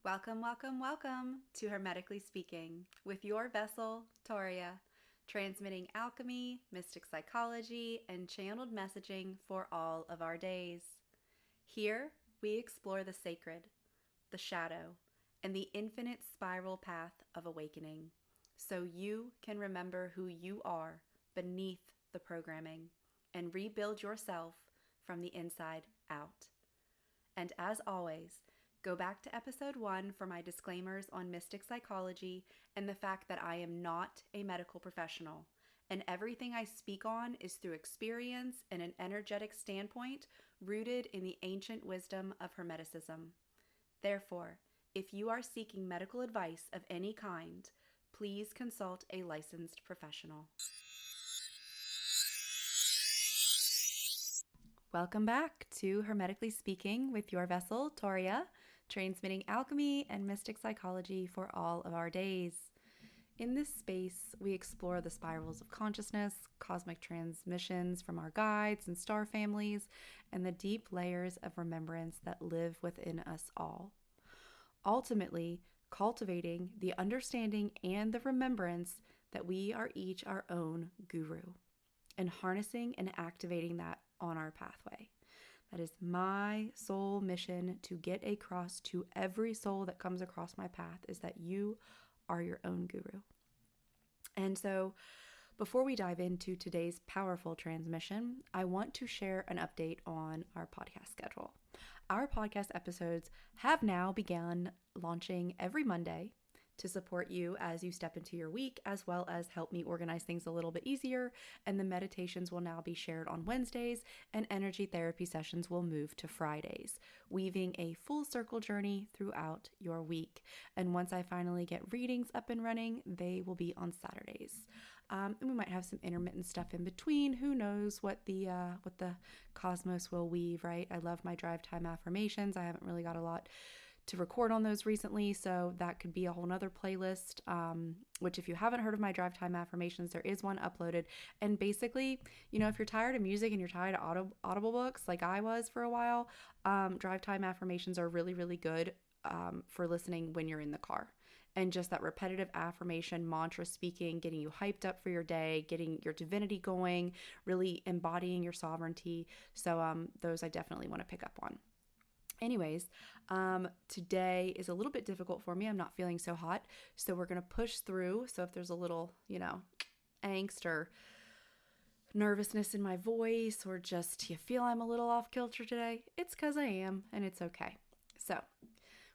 Welcome, welcome, welcome to Hermetically Speaking with your vessel, Toria, transmitting alchemy, mystic psychology, and channeled messaging for all of our days. Here, we explore the sacred, the shadow, and the infinite spiral path of awakening so you can remember who you are beneath the programming and rebuild yourself from the inside out. And as always, go back to episode 1 for my disclaimers on mystic psychology and the fact that I am not a medical professional, and everything I speak on is through experience and an energetic standpoint rooted in the ancient wisdom of Hermeticism. Therefore, if you are seeking medical advice of any kind, please consult a licensed professional. Welcome back to Hermetically Speaking with your vessel, Toria, transmitting alchemy and mystic psychology for all of our days. In this space, we explore the spirals of consciousness, cosmic transmissions from our guides and star families, and the deep layers of remembrance that live within us all. Ultimately, cultivating the understanding and the remembrance that we are each our own guru, and harnessing and activating that on our pathway. That is my soul mission to get across to every soul that comes across my path, is that you are your own guru. And so before we dive into today's powerful transmission, I want to share an update on our podcast schedule. Our podcast episodes have now begun launching every Monday to support you as you step into your week, as well as help me organize things a little bit easier. And the meditations will now be shared on Wednesdays, and energy therapy sessions will move to Fridays, weaving a full circle journey throughout your week. And once I finally get readings up and running, they will be on Saturdays. And we might have some intermittent stuff in between. Who knows what the cosmos will weave, right? I love my drive time affirmations. I haven't really got a lot to record on those recently, so that could be a whole nother playlist, which if you haven't heard of my drive time affirmations, there is one uploaded. And basically, if you're tired of music and you're tired of audible books like I was for a while, drive time affirmations are really, really good for listening when you're in the car. And just that repetitive affirmation, mantra speaking, getting you hyped up for your day, getting your divinity going, really embodying your sovereignty. So those I definitely want to pick up on. Anyways, today is a little bit difficult for me. I'm not feeling so hot, so we're going to push through. So if there's a little, angst or nervousness in my voice, or just you feel I'm a little off kilter today, it's because I am, and it's okay. So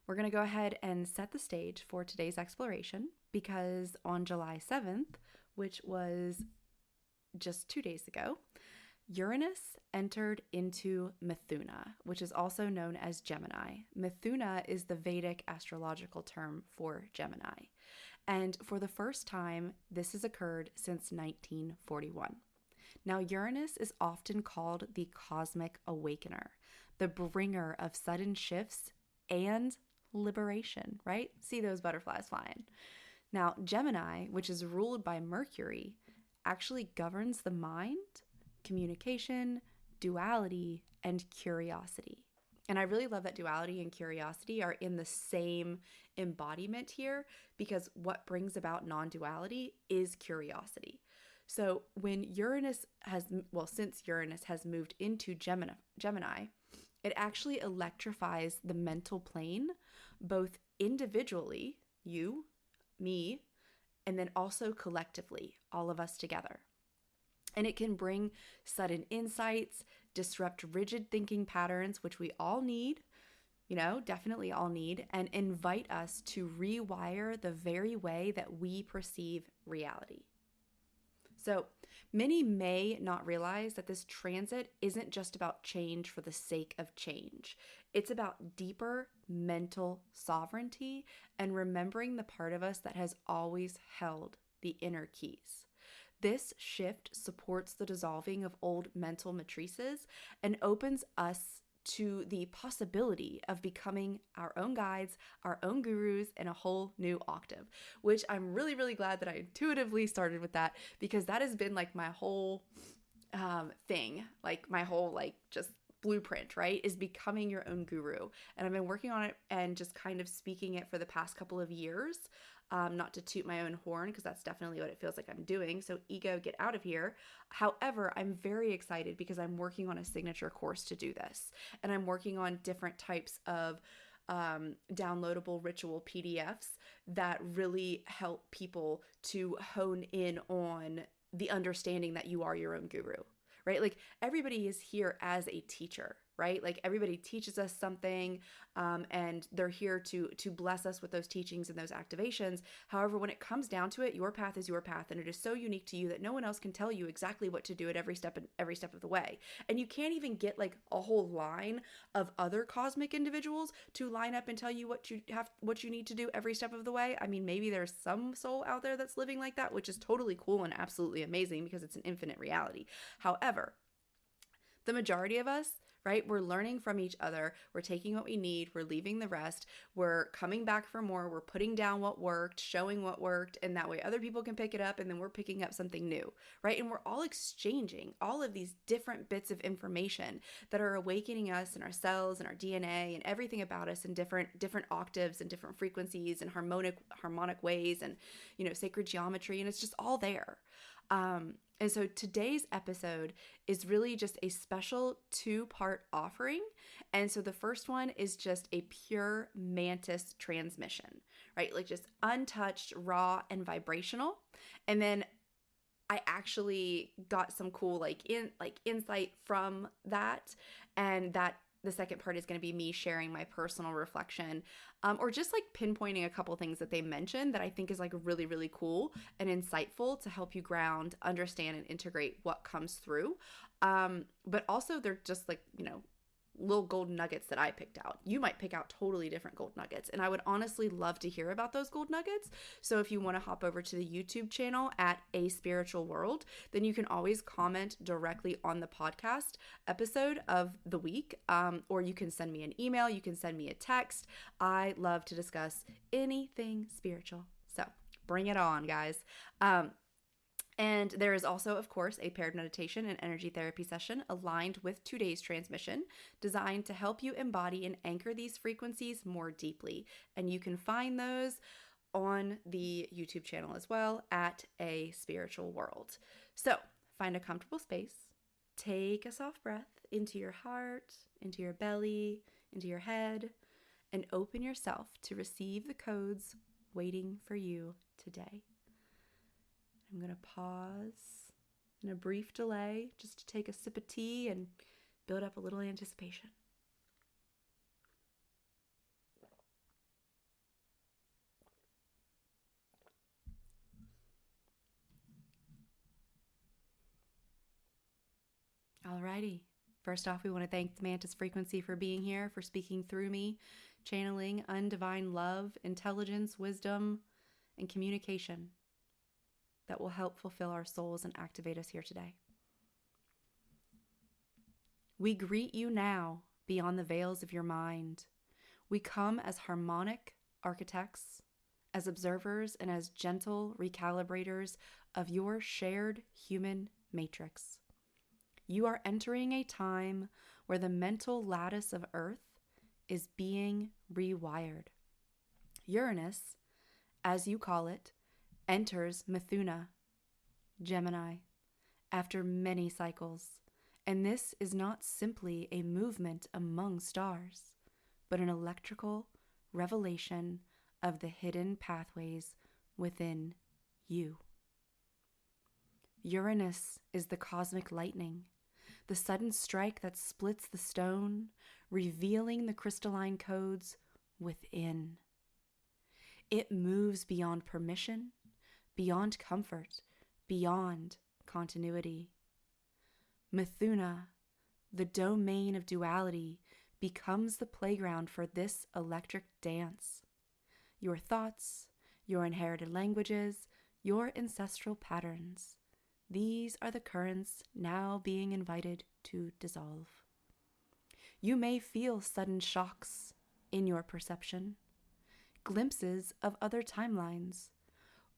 we're going to go ahead and set the stage for today's exploration, because on July 7th, which was just 2 days ago, Uranus entered into Mithuna, which is also known as Gemini. Mithuna is the Vedic astrological term for Gemini. And for the first time, this has occurred since 1941. Now, Uranus is often called the cosmic awakener, the bringer of sudden shifts and liberation, right? See those butterflies flying. Now, Gemini, which is ruled by Mercury, actually governs the mind, communication, duality, and curiosity. And I really love that duality and curiosity are in the same embodiment here, because what brings about non-duality is curiosity. So when since Uranus has moved into Gemini, it actually electrifies the mental plane, both individually, you, me, and then also collectively, all of us together. And it can bring sudden insights, disrupt rigid thinking patterns, which we all need, definitely all need, and invite us to rewire the very way that we perceive reality. So many may not realize that this transit isn't just about change for the sake of change. It's about deeper mental sovereignty and remembering the part of us that has always held the inner keys. This shift supports the dissolving of old mental matrices and opens us to the possibility of becoming our own guides, our own gurus in a whole new octave, which I'm really, really glad that I intuitively started with that, because that has been like my whole thing, like my whole just blueprint, right, is becoming your own guru. And I've been working on it and just kind of speaking it for the past couple of years. Not to toot my own horn, because that's definitely what it feels like I'm doing. So ego, get out of here. However, I'm very excited because I'm working on a signature course to do this. And I'm working on different types of downloadable ritual PDFs that really help people to hone in on the understanding that you are your own guru, right? Like everybody is here as a teacher, right? Like everybody teaches us something, and they're here to bless us with those teachings and those activations. However, when it comes down to it, your path is your path, and it is so unique to you that no one else can tell you exactly what to do at every step of the way. And you can't even get like a whole line of other cosmic individuals to line up and tell you what you need to do every step of the way. I mean, maybe there's some soul out there that's living like that, which is totally cool and absolutely amazing because it's an infinite reality. However, the majority of us, right? We're learning from each other. We're taking what we need. We're leaving the rest. We're coming back for more. We're putting down what worked, showing what worked, and that way other people can pick it up, and then we're picking up something new, right? And we're all exchanging all of these different bits of information that are awakening us and our cells and our DNA and everything about us in different octaves and different frequencies and harmonic ways, and sacred geometry, and it's just all there. And so today's episode is really just a special 2-part offering. And so the first one is just a pure Mantis transmission, right? Like just untouched, raw, and vibrational. And then I actually got some cool insight from that, and that the second part is going to be me sharing my personal reflection, or just like pinpointing a couple things that they mentioned that I think is like really, really cool and insightful to help you ground, understand, and integrate what comes through. But also they're just like, little gold nuggets that I picked out. You might pick out totally different gold nuggets, and I would honestly love to hear about those gold nuggets. So if you want to hop over to the YouTube channel at A Spiritual World, then you can always comment directly on the podcast episode of the week, or you can send me an email, you can send me a text. I love to discuss anything spiritual, so bring it on, guys. And there is also, of course, a paired meditation and energy therapy session aligned with today's transmission, designed to help you embody and anchor these frequencies more deeply. And you can find those on the YouTube channel as well at A Spiritual World. So find a comfortable space, take a soft breath into your heart, into your belly, into your head, and open yourself to receive the codes waiting for you today. I'm going to pause in a brief delay just to take a sip of tea and build up a little anticipation. Alrighty. First off, we want to thank the Mantis frequency for being here, for speaking through me, channeling undivine love, intelligence, wisdom, and communication that will help fulfill our souls and activate us here today. We greet you now beyond the veils of your mind. We come as harmonic architects, as observers, and as gentle recalibrators of your shared human matrix. You are entering a time where the mental lattice of Earth is being rewired. Uranus, as you call it, enters Mithuna, Gemini, after many cycles, and this is not simply a movement among stars, but an electrical revelation of the hidden pathways within you. Uranus is the cosmic lightning, the sudden strike that splits the stone, revealing the crystalline codes within. It moves beyond permission, beyond comfort, beyond continuity. Mithuna, the domain of duality, becomes the playground for this electric dance. Your thoughts, your inherited languages, your ancestral patterns, these are the currents now being invited to dissolve. You may feel sudden shocks in your perception, glimpses of other timelines,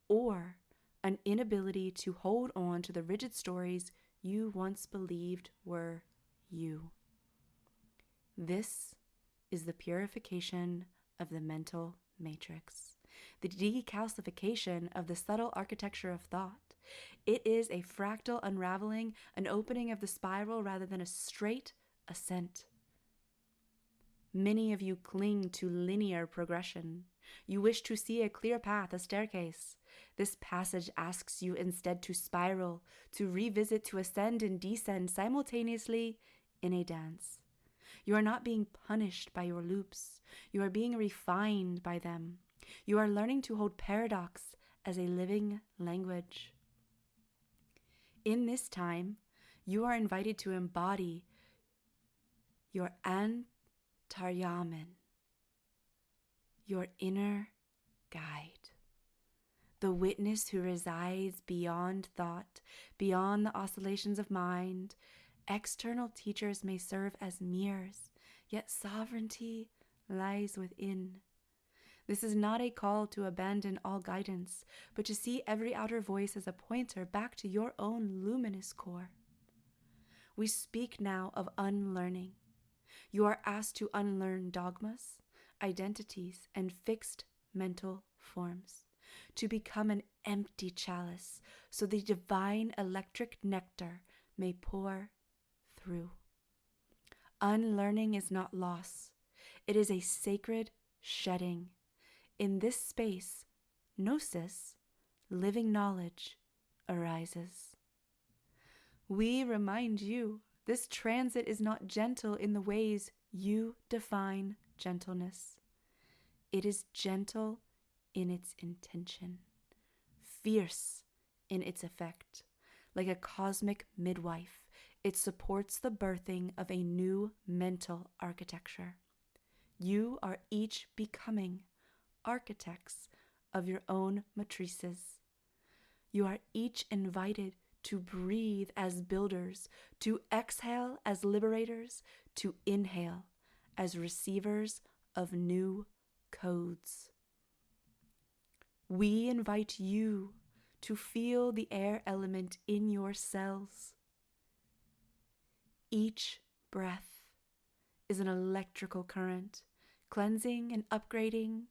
or an inability to hold on to the rigid stories you once believed were you. This is the purification of the mental matrix, the decalcification of the subtle architecture of thought. It is a fractal unraveling, an opening of the spiral rather than a straight ascent. Many of you cling to linear progression. You wish to see a clear path, a staircase. This passage asks you instead to spiral, to revisit, to ascend and descend simultaneously in a dance. You are not being punished by your loops. You are being refined by them. You are learning to hold paradox as a living language. In this time, you are invited to embody your Antaryaman, your inner guide, the witness who resides beyond thought, beyond the oscillations of mind. External teachers may serve as mirrors, yet sovereignty lies within. This is not a call to abandon all guidance, but to see every outer voice as a pointer back to your own luminous core. We speak now of unlearning. You are asked to unlearn dogmas, identities, and fixed mental forms, to become an empty chalice so the divine electric nectar may pour through. Unlearning is not loss. It is a sacred shedding. In this space, gnosis, living knowledge, arises. We remind you this transit is not gentle in the ways you define gentleness. It is gentle in its intention, fierce in its effect. Like a cosmic midwife, it supports the birthing of a new mental architecture. You are each becoming architects of your own matrices. You are each invited to breathe as builders, to exhale as liberators, to inhale as receivers of new codes. We invite you to feel the air element in your cells. Each breath is an electrical current, cleansing and upgrading.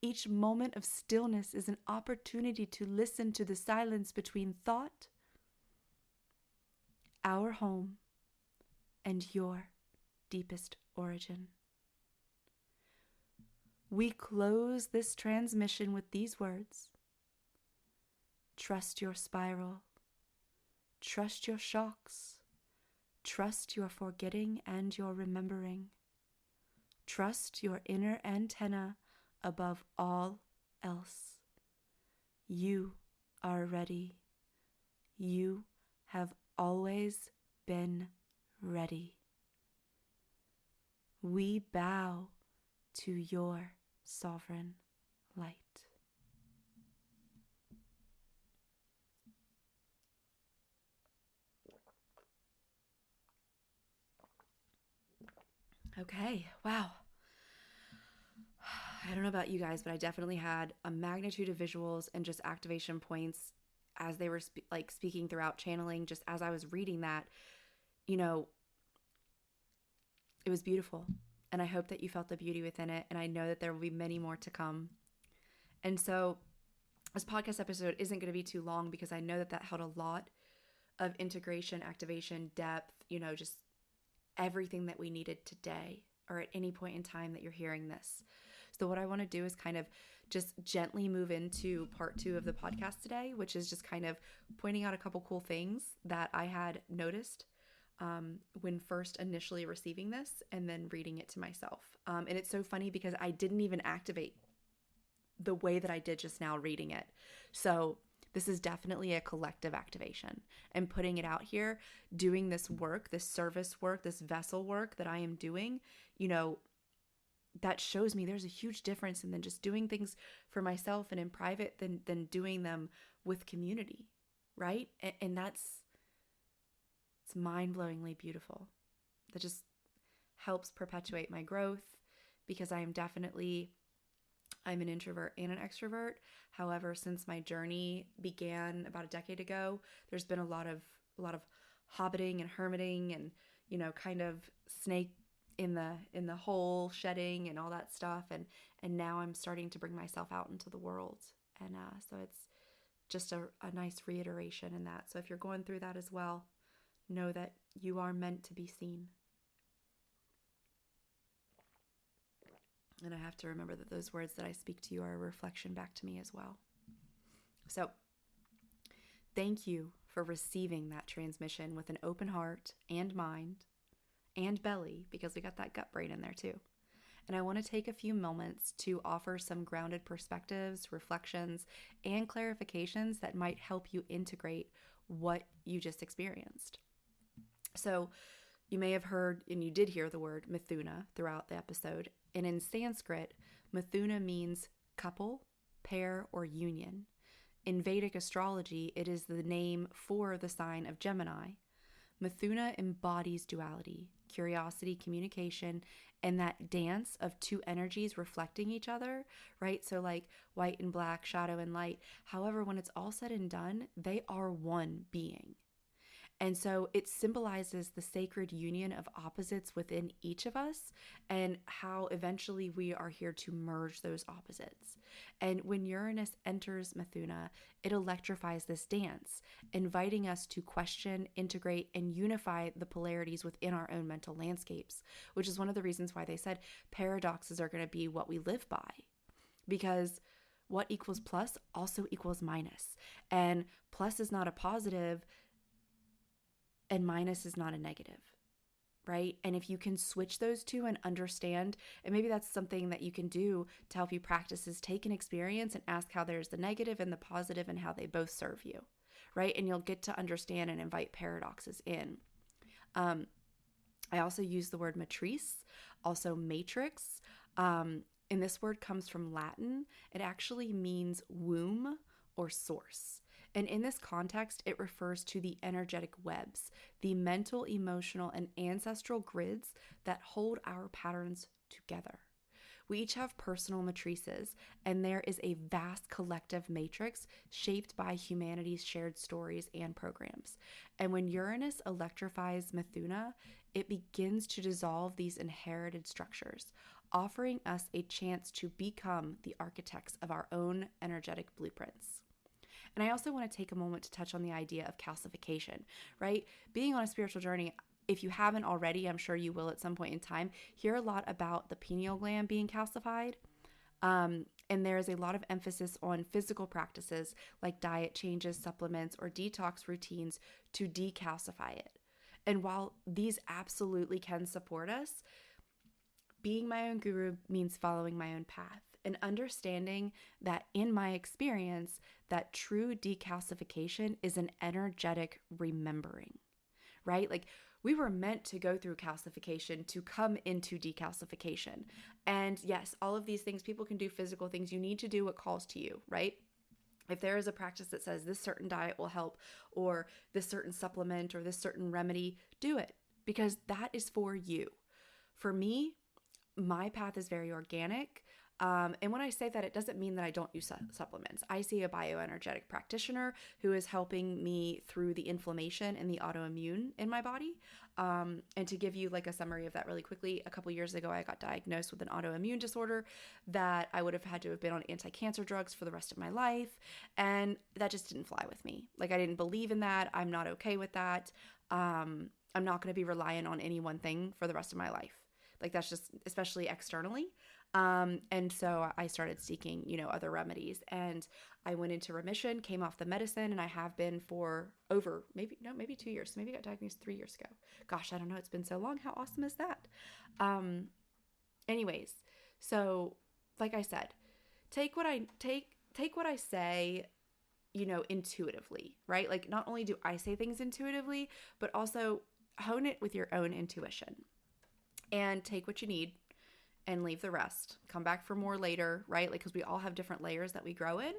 Each moment of stillness is an opportunity to listen to the silence between thought, our home, and your deepest origin. We close this transmission with these words. Trust your spiral. Trust your shocks. Trust your forgetting and your remembering. Trust your inner antenna above all else. You are ready. You have always been ready. We bow to your sovereign light. Okay, wow. I don't know about you guys, but I definitely had a magnitude of visuals and just activation points as they were speaking throughout channeling. Just as I was reading that, it was beautiful. And I hope that you felt the beauty within it. And I know that there will be many more to come. And so this podcast episode isn't going to be too long because I know that held a lot of integration, activation, depth, just everything that we needed today or at any point in time that you're hearing this. So what I want to do is kind of just gently move into part 2 of the podcast today, which is just kind of pointing out a couple cool things that I had noticed when first initially receiving this and then reading it to myself. And it's so funny because I didn't even activate the way that I did just now reading it. So this is definitely a collective activation, and putting it out here, doing this work, this service work, this vessel work that I am doing, that shows me there's a huge difference in than just doing things for myself and in private than doing them with community, right? And it's mind-blowingly beautiful. That just helps perpetuate my growth because I'm an introvert and an extrovert. However, since my journey began about a decade ago, there's been a lot of hobbiting and hermiting and, kind of snake in the whole shedding and all that stuff, and now I'm starting to bring myself out into the world, and so it's just a nice reiteration in that. So if you're going through that as well, know that you are meant to be seen. And I have to remember that those words that I speak to you are a reflection back to me as well. So thank you for receiving that transmission with an open heart and mind and belly, because we got that gut brain in there too. And I want to take a few moments to offer some grounded perspectives, reflections, and clarifications that might help you integrate what you just experienced. So you may have heard, and you did hear the word Mithuna throughout the episode. And in Sanskrit, Mithuna means couple, pair, or union. In Vedic astrology, it is the name for the sign of Gemini. Mithuna embodies duality, curiosity, communication, and that dance of two energies reflecting each other, right? So like white and black, shadow and light. However, when it's all said and done, they are one being. And so it symbolizes the sacred union of opposites within each of us, and how eventually we are here to merge those opposites. And when Uranus enters Mithuna, it electrifies this dance, inviting us to question, integrate, and unify the polarities within our own mental landscapes, which is one of the reasons why they said paradoxes are going to be what we live by. Because what equals plus also equals minus. And plus is not a positive, and minus is not a negative, right? And if you can switch those two and understand, and maybe that's something that you can do to help you practice, is take an experience and ask how there's the negative and the positive and how they both serve you, right? And you'll get to understand and invite paradoxes in. I also use the word matrice, also matrix. And this word comes from Latin. It actually means womb or source. And in this context, it refers to the energetic webs, the mental, emotional, and ancestral grids that hold our patterns together. We each have personal matrices, and there is a vast collective matrix shaped by humanity's shared stories and programs. And when Uranus electrifies Mithuna, it begins to dissolve these inherited structures, offering us a chance to become the architects of our own energetic blueprints. And I also want to take a moment to touch on the idea of calcification, right? Being on a spiritual journey, if you haven't already, I'm sure you will at some point in time, hear a lot about the pineal gland being calcified. And there is a lot of emphasis on physical practices like diet changes, supplements, or detox routines to decalcify it. And while these absolutely can support us, being my own guru means following my own path and understanding that in my experience, that true decalcification is an energetic remembering, right? Like we were meant to go through calcification to come into decalcification. And yes, all of these things, people can do physical things. You need to do what calls to you, right? If there is a practice that says this certain diet will help, or this certain supplement, or this certain remedy, do it, because that is for you. For me, my path is very organic. And when I say that, it doesn't mean that I don't use supplements. I see a bioenergetic practitioner who is helping me through the inflammation and the autoimmune in my body. And to give you like a summary of that really quickly, a couple years ago, I got diagnosed with an autoimmune disorder that I would have had to have been on anti-cancer drugs for the rest of my life. And that just didn't fly with me. Like I didn't believe in that. I'm not okay with that. I'm not going to be reliant on any one thing for the rest of my life. Like that's just, especially externally. And so I started seeking, other remedies, and I went into remission, came off the medicine, and I have been for over maybe 2 years. Maybe I got diagnosed 3 years ago. Gosh, I don't know. It's been so long. How awesome is that? Anyways, so like I said, take what I say, intuitively, right? Like not only do I say things intuitively, but also hone it with your own intuition and take what you need and leave the rest. Come back for more later, right? Like, because we all have different layers that we grow in.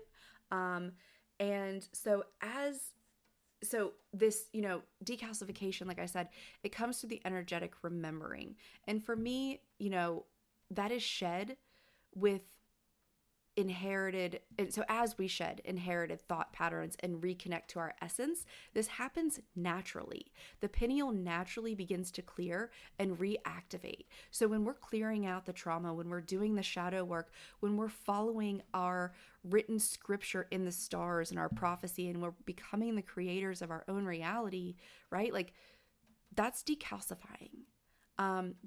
And so this, decalcification, like I said, it comes through the energetic remembering. And for me, that is shed with inherited, and so as we shed inherited thought patterns and reconnect to our essence, this happens naturally. The pineal naturally begins to clear and reactivate. So when we're clearing out the trauma, when we're doing the shadow work, when we're following our written scripture in the stars and our prophecy, and we're becoming the creators of our own reality, right? Like, that's decalcifying.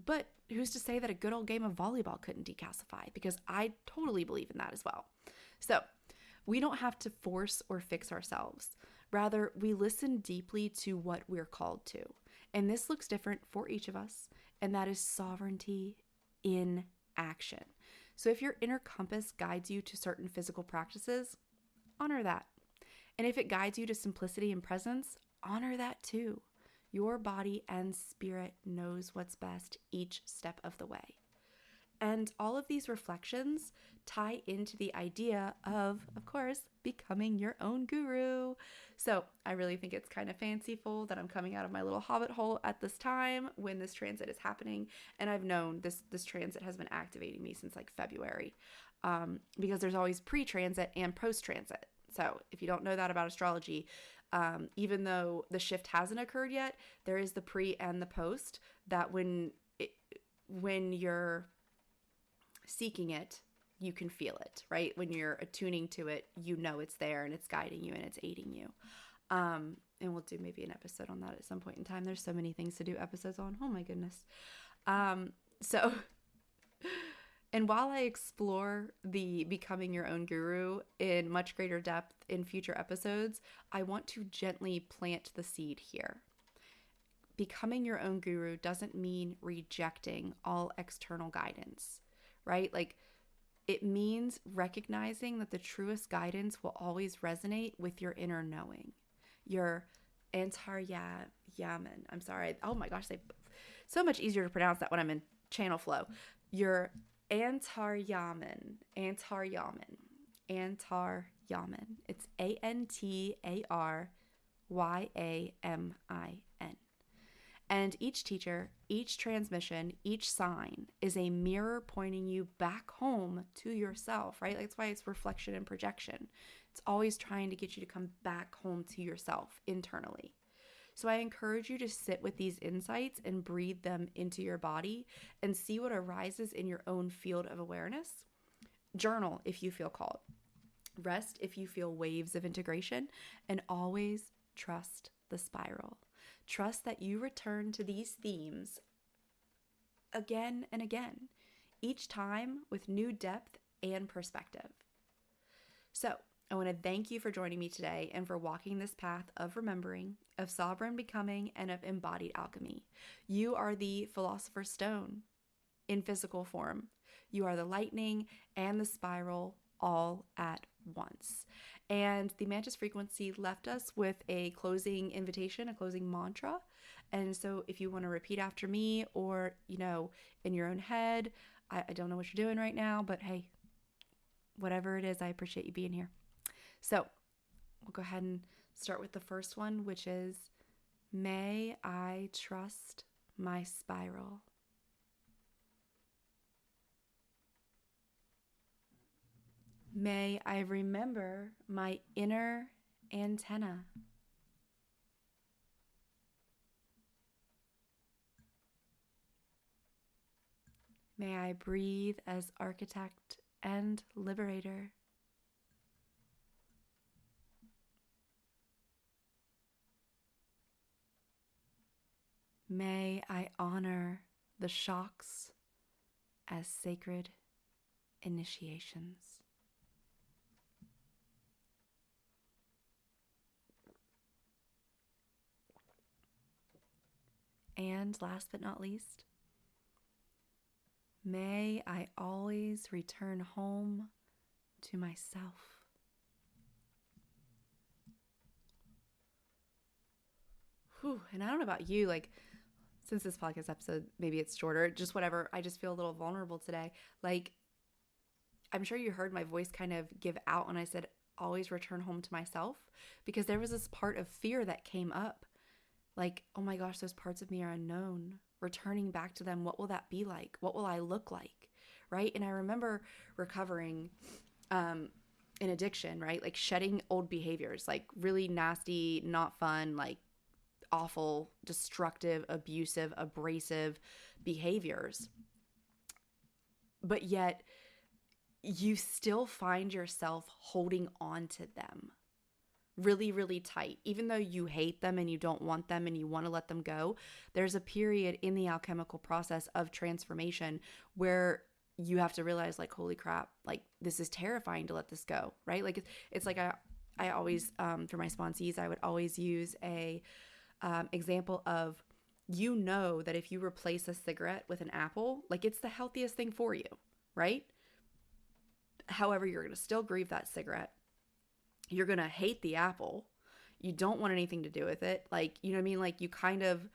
But who's to say that a good old game of volleyball couldn't decalcify? Because I totally believe in that as well. So we don't have to force or fix ourselves. Rather, we listen deeply to what we're called to. And this looks different for each of us. And that is sovereignty in action. So if your inner compass guides you to certain physical practices, honor that. And if it guides you to simplicity and presence, honor that too. Your body and spirit knows what's best each step of the way. And all of these reflections tie into the idea of course, becoming your own guru. So I really think it's kind of fanciful that I'm coming out of my little hobbit hole at this time when this transit is happening. And I've known this transit has been activating me since like February, because there's always pre-transit and post-transit. So if you don't know that about astrology, even though the shift hasn't occurred yet, there is the pre and the post that when you're seeking it, you can feel it, right? When you're attuning to it, you know it's there and it's guiding you and it's aiding you. And we'll do maybe an episode on that at some point in time. There's so many things to do episodes on. Oh my goodness. And while I explore the becoming your own guru in much greater depth in future episodes, I want to gently plant the seed here. Becoming your own guru doesn't mean rejecting all external guidance, right? Like, it means recognizing that the truest guidance will always resonate with your inner knowing. Your antaryaman. I'm sorry. Oh my gosh, so much easier to pronounce that when I'm in channel flow. Your Antaryaman. It's Antaryaman. And each teacher, each transmission, each sign is a mirror pointing you back home to yourself, right? That's why it's reflection and projection. It's always trying to get you to come back home to yourself internally. So I encourage you to sit with these insights and breathe them into your body and see what arises in your own field of awareness. Journal if you feel called. Rest if you feel waves of integration, and always trust the spiral. Trust that you return to these themes again and again, each time with new depth and perspective. So I want to thank you for joining me today and for walking this path of remembering, of sovereign becoming, and of embodied alchemy. You are the philosopher's stone in physical form. You are the lightning and the spiral all at once. And the Mantis frequency left us with a closing invitation, a closing mantra. And so if you want to repeat after me, or, in your own head, I don't know what you're doing right now, but hey, whatever it is, I appreciate you being here. So we'll go ahead and start with the first one, which is, may I trust my spiral. May I remember my inner antenna. May I breathe as architect and liberator. May I honor the shocks as sacred initiations. And last but not least, may I always return home to myself. Whew, and I don't know about you, since this podcast episode, maybe it's shorter, just whatever, I just feel a little vulnerable today. I'm sure you heard my voice kind of give out when I said, always return home to myself, because there was this part of fear that came up. Oh my gosh, those parts of me are unknown. Returning back to them, what will that be like? What will I look like? Right? And I remember recovering an addiction, right? Like shedding old behaviors, like really nasty, not fun, like awful, destructive, abusive, abrasive behaviors. But yet you still find yourself holding on to them really, really tight. Even though you hate them and you don't want them and you want to let them go, there's a period in the alchemical process of transformation where you have to realize, like, holy crap, like this is terrifying to let this go, right? Like it's like I always, for my sponsees, I would always use a example of, that if you replace a cigarette with an apple, like it's the healthiest thing for you, right? However, you're going to still grieve that cigarette. You're going to hate the apple. You don't want anything to do with it. Like, you know what I mean? Like you kind of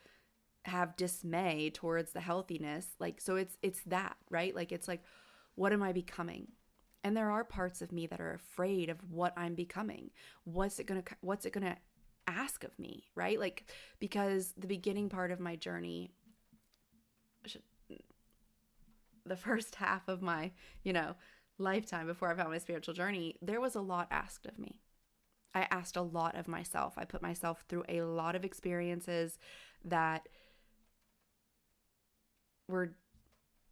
have dismay towards the healthiness. Like, so it's that, right? Like, it's like, what am I becoming? And there are parts of me that are afraid of what I'm becoming. What's it going to ask of me, right? Like, because the beginning part of my journey, the first half of my, lifetime before I found my spiritual journey, there was a lot asked of me. I asked a lot of myself. I put myself through a lot of experiences that were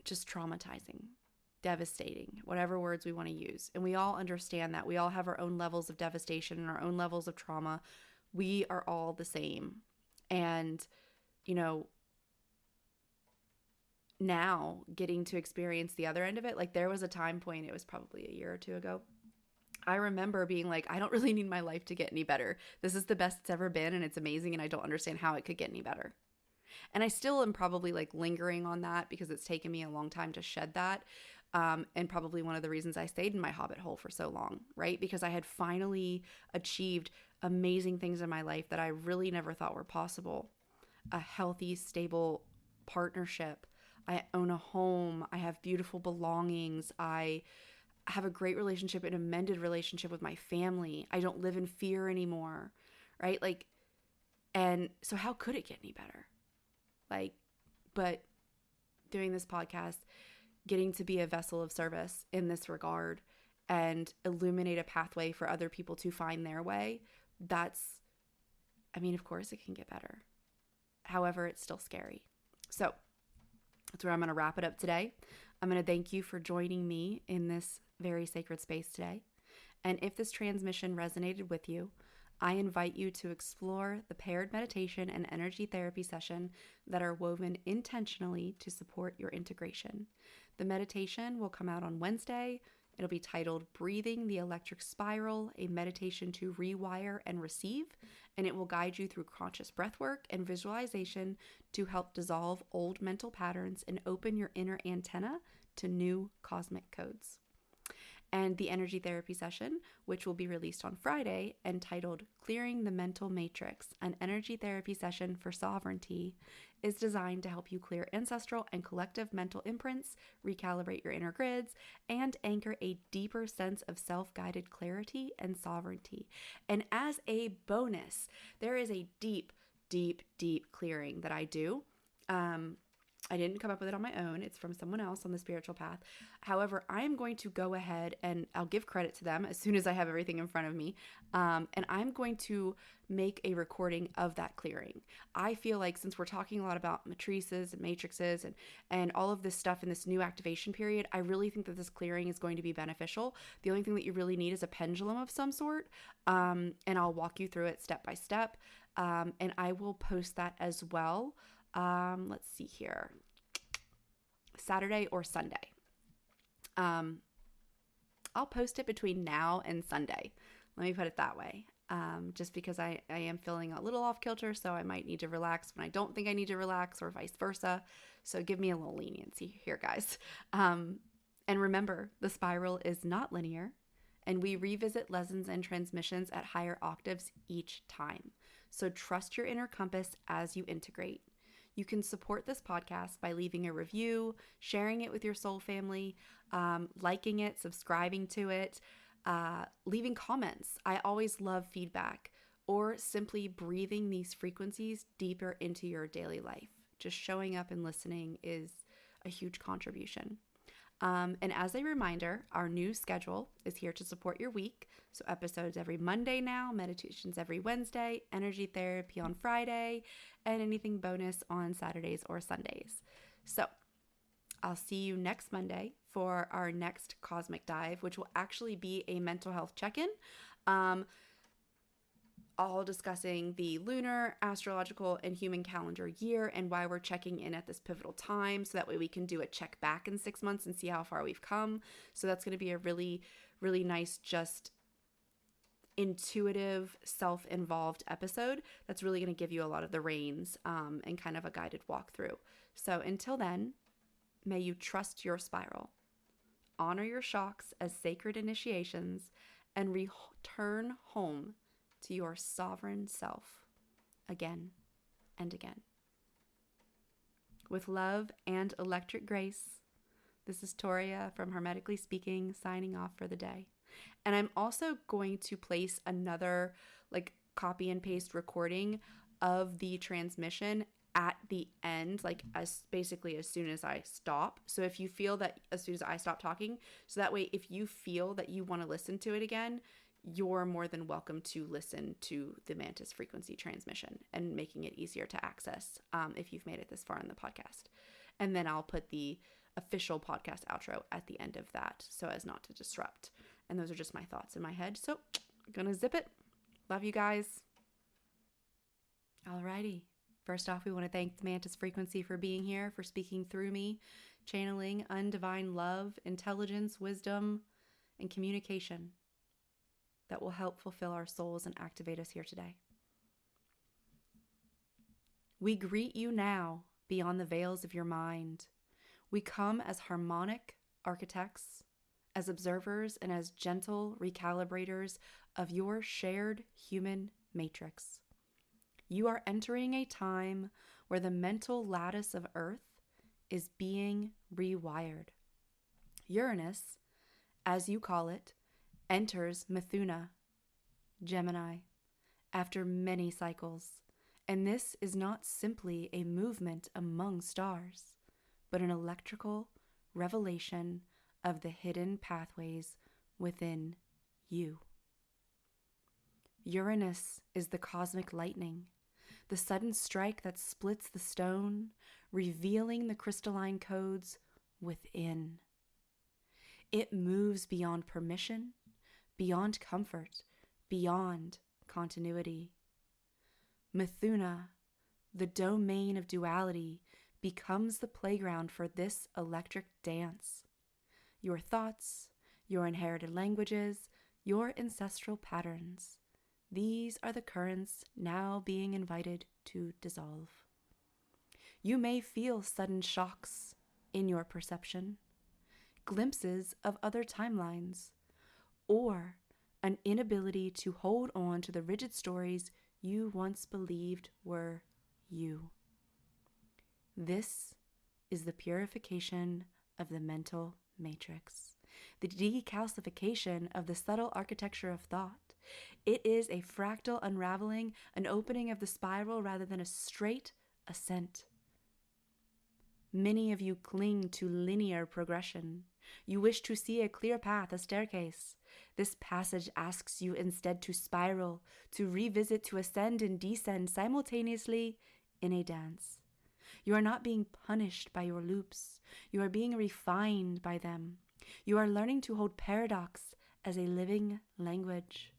just traumatizing, devastating, whatever words we want to use. And we all understand that. We all have our own levels of devastation and our own levels of trauma. We are all the same. And, now getting to experience the other end of it, like there was a time point, it was probably a year or two ago, I remember being like, I don't really need my life to get any better. This is the best it's ever been and it's amazing and I don't understand how it could get any better. And I still am probably like lingering on that because it's taken me a long time to shed that. And probably one of the reasons I stayed in my hobbit hole for so long, right? Because I had finally achieved amazing things in my life that I really never thought were possible. A healthy, stable partnership. I own a home. I have beautiful belongings. I have a great relationship and a mended relationship with my family. I don't live in fear anymore, right? Like, and so how could it get any better? Like, but doing this podcast, getting to be a vessel of service in this regard and illuminate a pathway for other people to find their way, of course it can get better. However, it's still scary. So that's where I'm going to wrap it up today. I'm going to thank you for joining me in this very sacred space today. And if this transmission resonated with you, I invite you to explore the paired meditation and energy therapy session that are woven intentionally to support your integration. The meditation will come out on Wednesday. It'll be titled Breathing the Electric Spiral, a meditation to rewire and receive, and it will guide you through conscious breathwork and visualization to help dissolve old mental patterns and open your inner antenna to new cosmic codes. And the energy therapy session, which will be released on Friday, entitled Clearing the Mental Matrix, an energy therapy session for sovereignty, is designed to help you clear ancestral and collective mental imprints, recalibrate your inner grids, and anchor a deeper sense of self-guided clarity and sovereignty. And as a bonus, there is a deep, deep, deep clearing that I do. I didn't come up with it on my own. It's from someone else on the spiritual path. However, I'm going to go ahead and I'll give credit to them as soon as I have everything in front of me. And I'm going to make a recording of that clearing. I feel like since we're talking a lot about matrices and matrices and all of this stuff in this new activation period, I really think that this clearing is going to be beneficial. The only thing that you really need is a pendulum of some sort. And I'll walk you through it step by step. And I will post that as well. Let's see here, Saturday or Sunday. I'll post it between now and Sunday. Let me put it that way. Just because I am feeling a little off kilter, so I might need to relax when I don't think I need to relax, or vice versa. So give me a little leniency here, guys. And remember, the spiral is not linear, and we revisit lessons and transmissions at higher octaves each time. So trust your inner compass as you integrate. You can support this podcast by leaving a review, sharing it with your soul family, liking it, subscribing to it, leaving comments. I always love feedback, or simply breathing these frequencies deeper into your daily life. Just showing up and listening is a huge contribution. And as a reminder, our new schedule is here to support your week. So episodes every Monday now, meditations every Wednesday, energy therapy on Friday, and anything bonus on Saturdays or Sundays. So I'll see you next Monday for our next cosmic dive, which will actually be a mental health check-in. All discussing the lunar, astrological, and human calendar year and why we're checking in at this pivotal time. So that way we can do a check back in 6 months and see how far we've come. So that's going to be a really, really nice, just intuitive, self-involved episode that's really going to give you a lot of the reins and kind of a guided walkthrough. So until then, may you trust your spiral, honor your shocks as sacred initiations, and return home to your sovereign self again and again. With love and electric grace, this is Toria from Hermetically Speaking signing off for the day. And I'm also going to place another copy and paste recording of the transmission at the end, as soon as I stop. So if you feel that as soon as I stop talking, so that way if you feel that you want to listen to it again, you're more than welcome to listen to the Mantis frequency transmission and making it easier to access if you've made it this far in the podcast. And then I'll put the official podcast outro at the end of that so as not to disrupt. And those are just my thoughts in my head. So I'm gonna zip it. Love you guys. Alrighty. First off, we want to thank the Mantis frequency for being here, for speaking through me, channeling undivine love, intelligence, wisdom, and communication that will help fulfill our souls and activate us here today. We greet you now beyond the veils of your mind. We come as harmonic architects, as observers, and as gentle recalibrators of your shared human matrix. You are entering a time where the mental lattice of Earth is being rewired. Uranus, as you call it, enters Mithuna, Gemini, after many cycles. And this is not simply a movement among stars, but an electrical revelation of the hidden pathways within you. Uranus is the cosmic lightning, the sudden strike that splits the stone, revealing the crystalline codes within. It moves beyond permission, beyond comfort, beyond continuity. Mithuna, the domain of duality, becomes the playground for this electric dance. Your thoughts, your inherited languages, your ancestral patterns. These are the currents now being invited to dissolve. You may feel sudden shocks in your perception, glimpses of other timelines, or an inability to hold on to the rigid stories you once believed were you. This is the purification of the mental matrix, the decalcification of the subtle architecture of thought. It is a fractal unraveling, an opening of the spiral rather than a straight ascent. Many of you cling to linear progression. You wish to see a clear path, a staircase. This passage asks you instead to spiral, to revisit, to ascend and descend simultaneously in a dance. You are not being punished by your loops. You are being refined by them. You are learning to hold paradox as a living language.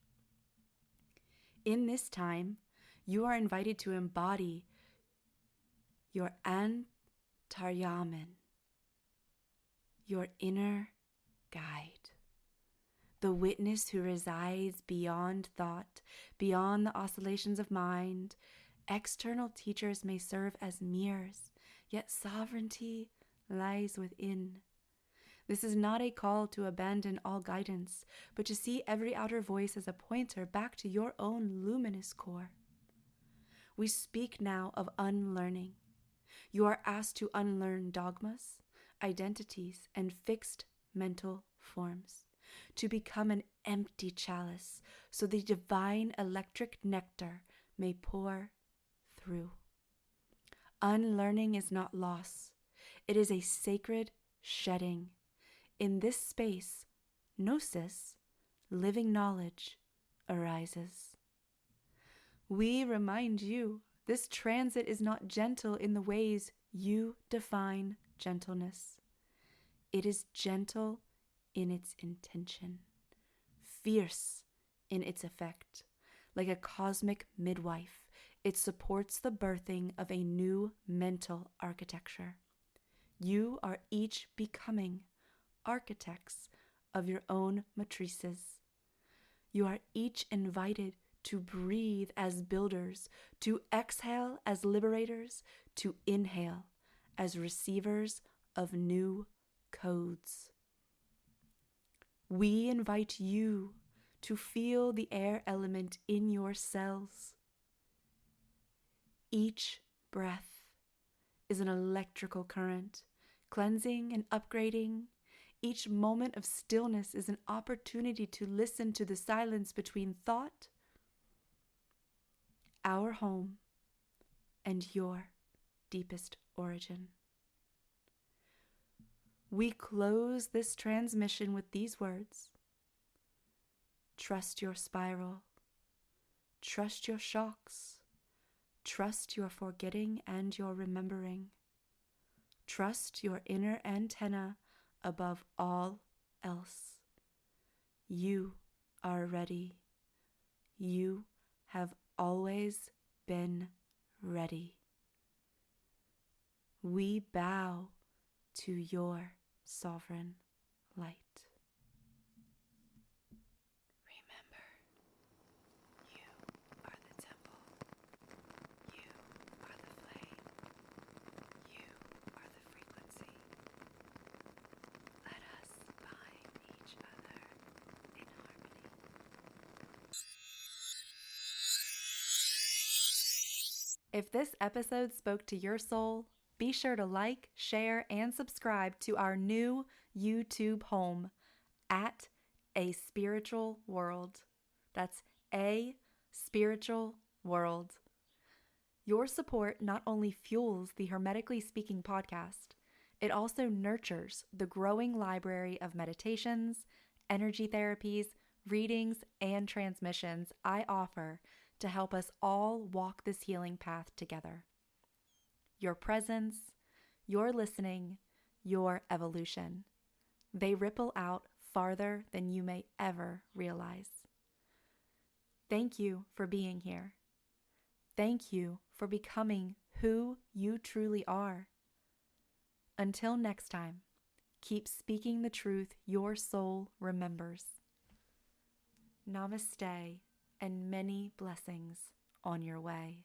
In this time, you are invited to embody your antaryaman, your inner guide, the witness who resides beyond thought, beyond the oscillations of mind. External teachers may serve as mirrors, yet sovereignty lies within. This is not a call to abandon all guidance, but to see every outer voice as a pointer back to your own luminous core. We speak now of unlearning. You are asked to unlearn dogmas, identities, and fixed mental forms, to become an empty chalice so the divine electric nectar may pour through. Unlearning is not loss. It is a sacred shedding. In this space, gnosis, living knowledge, arises. We remind you this transit is not gentle in the ways you define gentleness. It is gentle in its intention, fierce in its effect. Like a cosmic midwife, it supports the birthing of a new mental architecture. You are each becoming architects of your own matrices. You are each invited to breathe as builders, to exhale as liberators, to inhale as receivers of new codes. We invite you to feel the air element in your cells. Each breath is an electrical current, cleansing and upgrading. Each moment of stillness is an opportunity to listen to the silence between thought, our home, and your deepest origin. We close this transmission with these words. Trust your spiral. Trust your shocks. Trust your forgetting and your remembering. Trust your inner antenna above all else. You are ready. You have always been ready. We bow to your sovereign light. Remember, you are the temple. You are the flame. You are the frequency. Let us bind each other in harmony. If this episode spoke to your soul, be sure to like, share, and subscribe to our new YouTube home at A Spiritual World. That's A Spiritual World. Your support not only fuels the Hermetically Speaking podcast, it also nurtures the growing library of meditations, energy therapies, readings, and transmissions I offer to help us all walk this healing path together. Your presence, your listening, your evolution. They ripple out farther than you may ever realize. Thank you for being here. Thank you for becoming who you truly are. Until next time, keep speaking the truth your soul remembers. Namaste and many blessings on your way.